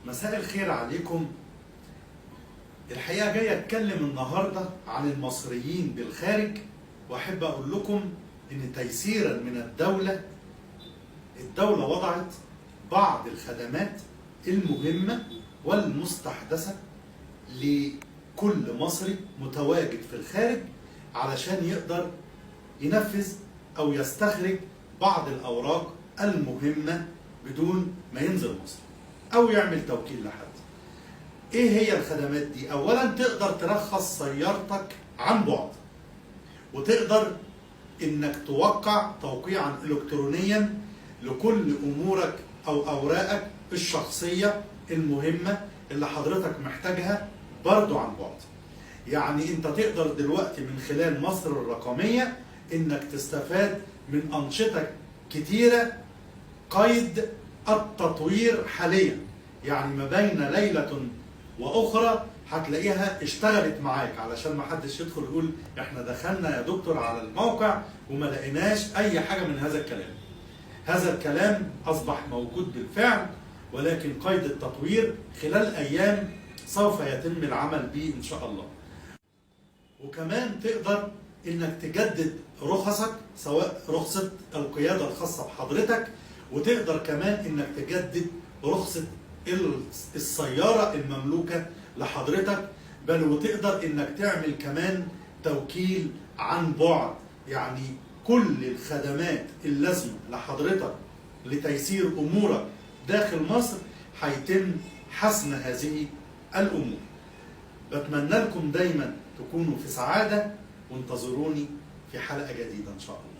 مساء الخير عليكم. الحقيقة جاي أتكلم النهاردة عن المصريين بالخارج، وأحب أقول لكم إن تيسيرا من الدولة وضعت بعض الخدمات المهمة والمستحدثة لكل مصري متواجد في الخارج علشان يقدر ينفذ أو يستخرج بعض الأوراق المهمة بدون ما ينزل مصر أو يعمل توكيل لحد. ايه هي الخدمات دي؟ اولا تقدر ترخص سيارتك عن بعد، وتقدر انك توقع توقيعا الكترونيا لكل امورك او اوراقك الشخصية المهمة اللي حضرتك محتاجها برضو عن بعد. يعني انت تقدر دلوقتي من خلال مصر الرقمية انك تستفاد من انشطة كتيرة قيد التطوير حاليا، يعني ما بين ليلة واخرى هتلاقيها اشتغلت معاك، علشان ما حدش يدخل يقول احنا دخلنا يا دكتور على الموقع وما لقيناش اي حاجه من هذا الكلام. هذا الكلام اصبح موجود بالفعل، ولكن قيد التطوير خلال ايام سوف يتم العمل به ان شاء الله. وكمان تقدر انك تجدد رخصك، سواء رخصه القياده الخاصه بحضرتك، وتقدر كمان انك تجدد رخصه السيارة المملوكة لحضرتك، بل وتقدر انك تعمل كمان توكيل عن بعد. يعني كل الخدمات اللازمة لحضرتك لتيسير امورك داخل مصر هيتم حسم هذه الامور. بتمنى لكم دايما تكونوا في سعادة، وانتظروني في حلقة جديدة ان شاء الله.